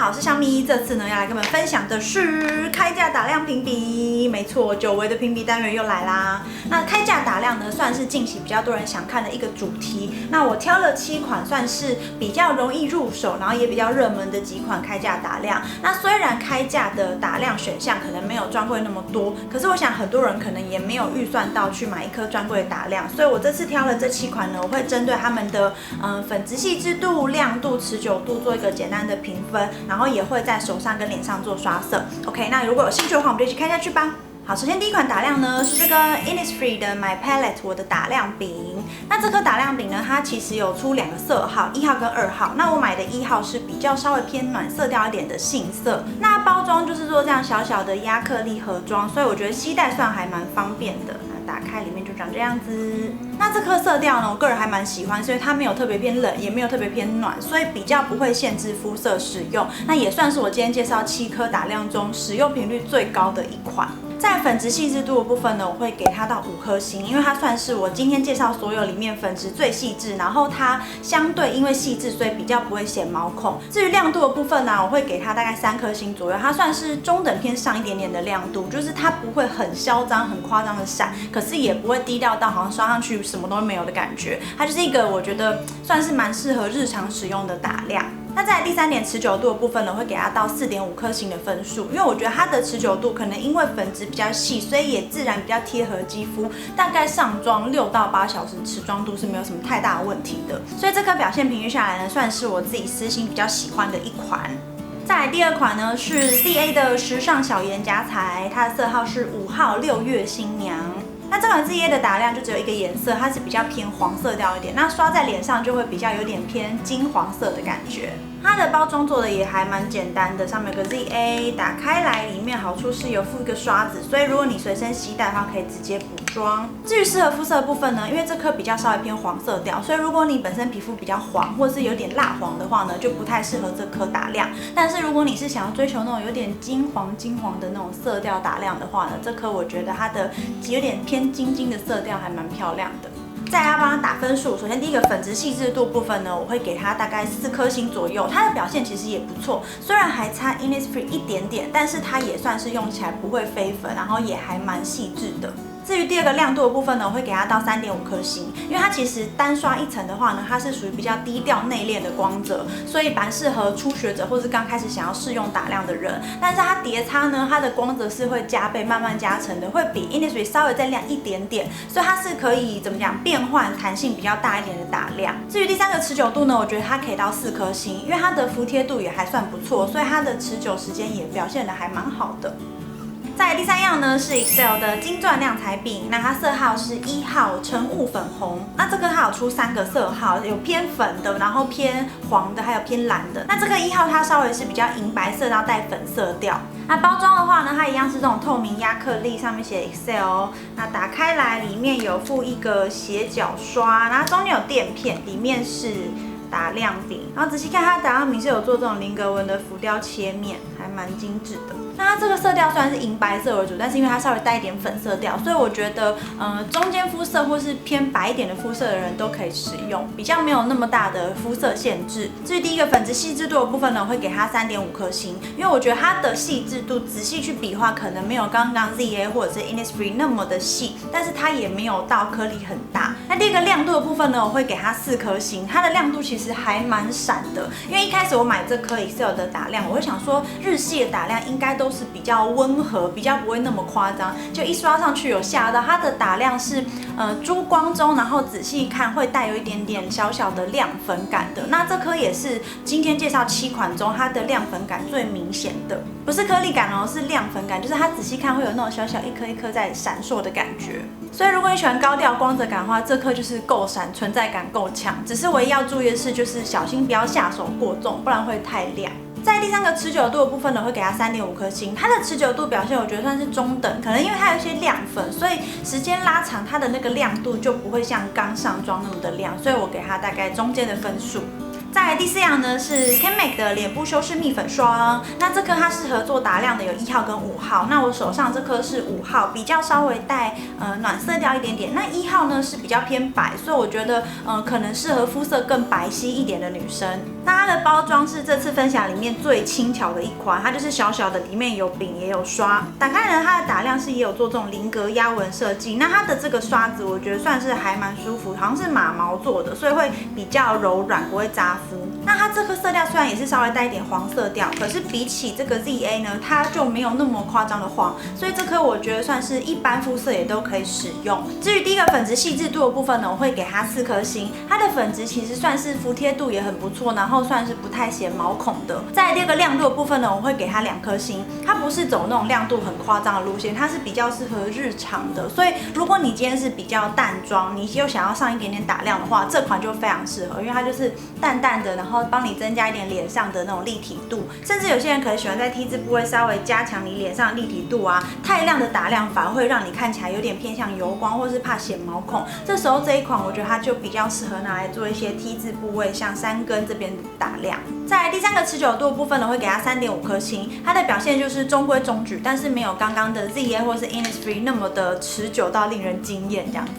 好，我是香咪。这次呢，要来跟你们分享的是开价打量评比。没错，久违的评比单元又来啦。那开价打量呢，算是近期比较多人想看的一个主题。那我挑了7款，算是比较容易入手，然后也比较热门的几款开价打量。那虽然开价的打量选项可能没有专柜那么多，可是我想很多人可能也没有预算到去买一颗专柜的打量，所以我这次挑了这7款呢，我会针对他们的粉质细致度、亮度、持久度做一个简单的评分，然后也会在手上跟脸上做刷色。OK， 那如果有兴趣的话，我们就一起看下去吧。好，首先第一款打量呢是这个 Innisfree 的 My Palette 我的打量饼。那这颗打量饼呢，它其实有出2个色号，1号跟2号。那我买的1号是比较稍微偏暖色调一点的杏色。那包装就是做这样小小的亚克力盒装，所以我觉得携带算还蛮方便的。打开里面就长这样子。那这颗色调呢，我个人还蛮喜欢，所以它没有特别偏冷，也没有特别偏暖，所以比较不会限制肤色使用。那也算是我今天介绍7颗打量中使用频率最高的一款。在粉质细致度的部分呢，我会给它到5颗星，因为它算是我今天介绍所有里面粉质最细致，然后它相对因为细致，所以比较不会显毛孔。至于亮度的部分呢，我会给它大概3颗星左右，它算是中等偏上一点点的亮度，就是它不会很嚣张、很夸张的闪，可是也不会低调到好像刷上去什么都没有的感觉。它就是一个我觉得算是蛮适合日常使用的打亮。那在第3点持久度的部分呢，我会给它到4.5颗星的分数，因为我觉得它的持久度可能因为粉质比较细，所以也自然比较贴合肌肤，大概上妆6到8小时持妆度是没有什么太大的问题的。所以这颗表现平均下来呢，算是我自己私心比较喜欢的一款。再来第2款呢是 ZA 的时尚小颜夹彩，它的色号是5号6月新娘。那这款 ZA 的打亮就只有一个颜色，它是比较偏黄色调一点，那刷在脸上就会比较有点偏金黄色的感觉。它的包装做的也还蛮简单的，上面有个 ZA， 打开来里面好处是有附一个刷子，所以如果你随身携带的话，可以直接补妆。至于适合肤色的部分呢，因为这颗比较稍微偏黄色调，所以如果你本身皮肤比较黄，或是有点蜡黄的话呢，就不太适合这颗打亮。但是如果你是想要追求那种有点金黄的那种色调打亮的话呢，这颗我觉得它的有点偏金的色调还蛮漂亮的。再来要帮它打分数，首先第一个粉质细致度部分呢，我会给它大概4颗星左右，它的表现其实也不错，虽然还差 Innisfree 一点点，但是它也算是用起来不会飞粉，然后也还蛮细致的。至于第2个亮度的部分呢，我会给它到3.5颗星，因为它其实单刷一层的话呢，它是属于比较低调内敛的光泽，所以蛮适合初学者或是刚开始想要试用打亮的人。但是它叠擦呢，它的光泽是会加倍慢慢加成的，会比 Innisfree 稍微再亮一点点，所以它是可以怎么讲变换弹性比较大一点的打亮。至于第3个持久度呢，我觉得它可以到4颗星，因为它的服帖度也还算不错，所以它的持久时间也表现得还蛮好的。再来第3样呢是 Excel 的金钻亮彩饼，那它色号是1号晨雾粉红。那这个它有出3个色号，有偏粉的，然后偏黄的，还有偏蓝的。那这个1号它稍微是比较银白色，然后带粉色调。那包装的话呢，它一样是这种透明亚克力，上面写 Excel。那打开来里面有附一个斜角刷，然后中间有垫片，里面是打亮饼。然后仔细看它打亮饼是有做这种菱格纹的浮雕切面，还蛮精致的。那它这个色调虽然是银白色为主，但是因为它稍微带一点粉色调，所以我觉得中间肤色或是偏白一点的肤色的人都可以使用，比较没有那么大的肤色限制。至于第1个粉质细致度的部分呢，我会给它3.5颗星，因为我觉得它的细致度仔细去比划，可能没有刚刚 ZA 或者是 Innisfree 那么的细，但是它也没有到颗粒很大。那第2个亮度的部分呢，我会给它4颗星，它的亮度其实还蛮闪的，因为一开始我买这颗 Excel 的打亮，我会想说日系的打亮应该都是比较温和，比较不会那么夸张，就一刷上去有吓到。它的打亮是珠光中，然后仔细看会带有一点点小小的亮粉感的。那这颗也是今天介绍7款中它的亮粉感最明显的，不是颗粒感哦，是亮粉感，就是它仔细看会有那种小小一颗一颗在闪烁的感觉。所以如果你喜欢高调光泽感的话，这颗就是够闪，存在感够强。只是唯一要注意的是，就是小心不要下手过重，不然会太亮。在第3个持久度的部分呢，会给它3.5颗星。它的持久度表现我觉得算是中等，可能因为它有一些亮粉，所以时间拉长，它的那个亮度就不会像刚上妆那么的亮，所以我给它大概中间的分数。再来第4样呢是 Canmake 的脸部修饰蜜粉霜，那这颗它适合做打亮的有1号跟5号，那我手上这颗是5号，比较稍微带暖色调一点点，那1号呢是比较偏白，所以我觉得可能适合肤色更白皙一点的女生。那它的包装是这次分享里面最轻巧的一款，它就是小小的，里面有饼也有刷，打开呢它的打亮是也有做这种菱格压纹设计，那它的这个刷子我觉得算是还蛮舒服，好像是马毛做的，所以会比较柔软，不会扎肤。那它这颗色调虽然也是稍微带一点黄色调，可是比起这个 ZA 呢，它就没有那么夸张的黄，所以这颗我觉得算是一般肤色也都可以使用。至于第一个粉质细致度的部分呢，我会给它4颗星，它的粉质其实算是服帖度也很不错，然后算是不太显毛孔的。再来第2个亮度的部分呢，我会给它2颗星，它不是走那种亮度很夸张的路线，它是比较适合日常的，所以如果你今天是比较淡妆，你又想要上一点点打亮的话，这款就非常适合，因为它就是淡淡的，然后帮你增加一点脸上的那种立体度，甚至有些人可能喜欢在 T 字部位稍微加强你脸上的立体度啊，太亮的打亮反而会让你看起来有点偏向油光，或是怕显毛孔，这时候这一款我觉得它就比较适合拿来做一些 T 字部位，像山根这边的打亮。再来第3个持久度的部分呢，会给它3.5颗星，它的表现就是中规中矩，但是没有刚刚的 ZA 或是 Innisfree 那么的持久到令人惊艳这样子。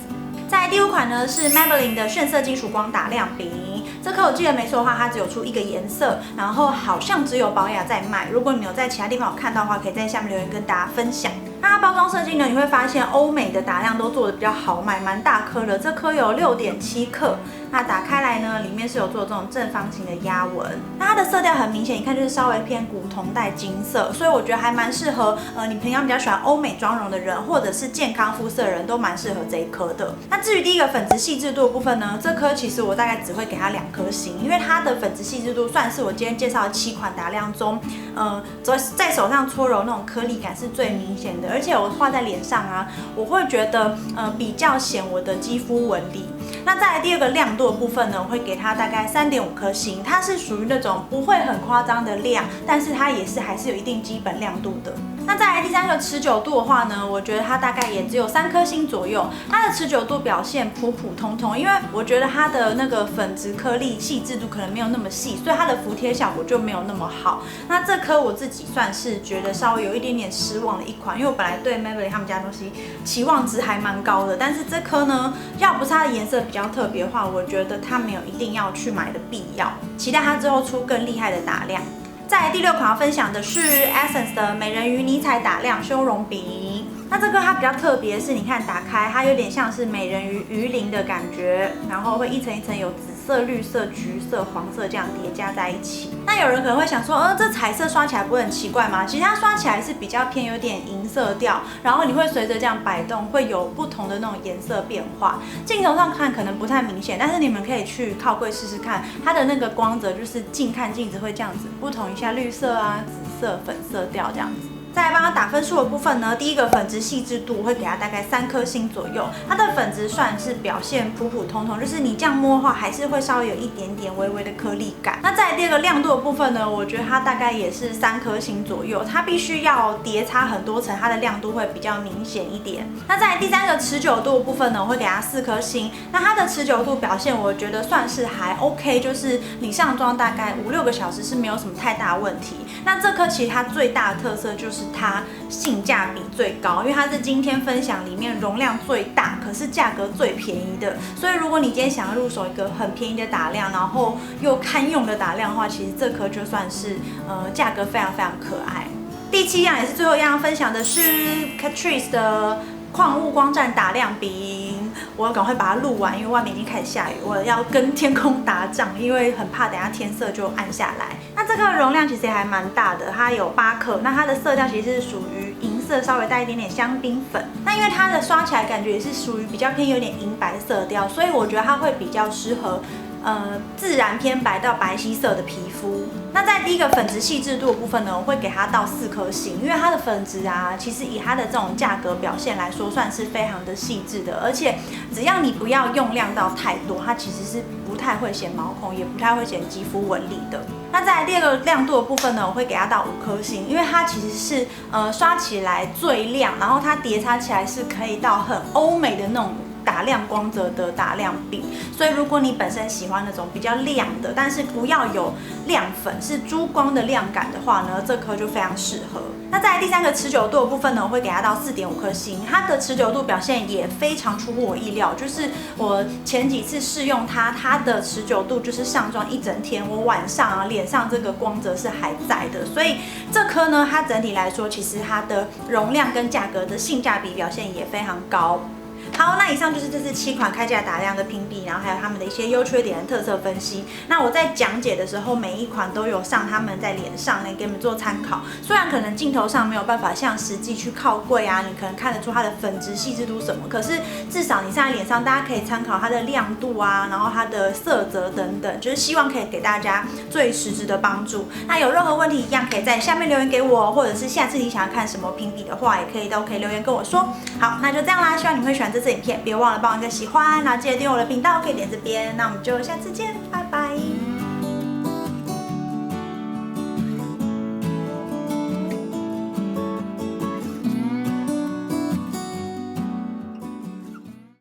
再来第5款呢是 Maybelline 的炫色金属光打亮笔，这颗我记得没错的话，它只有出1个颜色，然后好像只有宝雅在卖。如果你有在其他地方有看到的话，可以在下面留言跟大家分享。那它包装设计呢，你会发现欧美的打亮都做的比较豪迈，蛮大颗的。这颗有6.7克，那打开来呢，里面是有做这种正方形的压纹。那它的色调很明显，一看就是稍微偏古铜带金色，所以我觉得还蛮适合你平常比较喜欢欧美妆容的人，或者是健康肤色的人都蛮适合这一颗的。那至于第1个粉质细致度的部分呢，这颗其实我大概只会给它2颗星，因为它的粉质细致度算是我今天介绍的7款打亮中，在手上搓揉那种颗粒感是最明显的，而且我画在脸上啊，我会觉得比较显我的肌肤纹理。那再来第2个亮度的部分呢，我会给它大概3.5颗星，它是属于那种不会很夸张的亮，但是它也是还是有一定基本亮度的。那再来第3个持久度的话呢，我觉得它大概也只有3颗星左右，它的持久度表现普普通通，因为我觉得它的那个粉质颗粒细致度可能没有那么细，所以它的服帖效果就没有那么好。那这颗我自己算是觉得稍微有一点点失望的一款，因为我本来对 Maybelline 他们家的东西期望值还蛮高的，但是这颗呢，要不是它的颜色比较特别的话，我觉得它没有一定要去买的必要，期待它之后出更厉害的打亮。再来第6款要分享的是 Essence 的美人鱼尼彩打亮修容笔。那这个它比较特别的是，你看打开它有点像是美人鱼鱼鳞的感觉，然后会一层一层有紫色、绿色、橘色、黄色这样叠加在一起。那有人可能会想说，这彩色刷起来不会很奇怪吗？其实它刷起来是比较偏有点银色调，然后你会随着这样摆动，会有不同的那种颜色变化。镜头上看可能不太明显，但是你们可以去靠柜试试看，它的那个光泽就是近看镜子会这样子不同一下，绿色啊、紫色、粉色调这样子。再来帮它打分数的部分呢，第1个粉质细致度我会给它大概3颗星左右，它的粉质算是表现普普通通，就是你这样摸的话，还是会稍微有一点点微微的颗粒感。那再来第2个亮度的部分呢，我觉得它大概也是3颗星左右，它必须要叠擦很多层，它的亮度会比较明显一点。那再来第3个持久度的部分呢，我会给它4颗星，那它的持久度表现我觉得算是还 OK， 就是你上妆大概5-6个小时是没有什么太大问题。那这颗其实它最大的特色就是它性价比最高，因为它是今天分享里面容量最大，可是价格最便宜的。所以如果你今天想要入手一个很便宜的打亮，然后又堪用的打亮的话，其实这颗就算是价格非常非常可爱。第7样也是最后一样分享的是 Catrice 的矿物光战打亮笔，我要赶快把它录完，因为外面已经开始下雨，我要跟天空打仗，因为很怕等下天色就暗下来。那这颗容量其实也还蛮大的，它有8克，那它的色调其实是属于银色，稍微带一点点香槟粉。那因为它的刷起来感觉也是属于比较偏有点银白色调，所以我觉得它会比较适合自然偏白到白皙色的皮肤。那在第1个粉质细致度的部分呢，我会给它到4颗星，因为它的粉质啊，其实以它的这种价格表现来说，算是非常的细致的，而且只要你不要用量到太多，它其实是不太会显毛孔，也不太会显肌肤纹理的。那在第2个亮度的部分呢，我会给它到5颗星，因为它其实是刷起来最亮，然后它叠擦起来是可以到很欧美的那种打亮光泽的打亮笔。所以如果你本身喜欢那种比较亮的，但是不要有亮粉，是珠光的亮感的话呢，这颗就非常适合。那再来第3个持久度的部分呢，我会给它到4.5颗星，它的持久度表现也非常出乎我意料，就是我前几次试用它的持久度就是上妆一整天，我晚上啊脸上这个光泽是还在的，所以这颗呢，它整体来说其实它的容量跟价格的性价比表现也非常高。好，那以上就是这次7款开价打亮的评比，然后还有他们的一些优缺点的特色分析。那我在讲解的时候，每一款都有上他们在脸上来给你们做参考。虽然可能镜头上没有办法像实际去靠柜啊，你可能看得出它的粉质细致度什么，可是至少你上在脸上，大家可以参考它的亮度啊，然后它的色泽等等，就是希望可以给大家最实质的帮助。那有任何问题一样可以在下面留言给我，或者是下次你想要看什么评比的话，也都可以留言跟我说。好，那就这样啦，希望你们会喜欢这次影片，别忘了帮我一个喜欢，然后记得订阅我的频道，可以点这边。那我们就下次见，拜拜。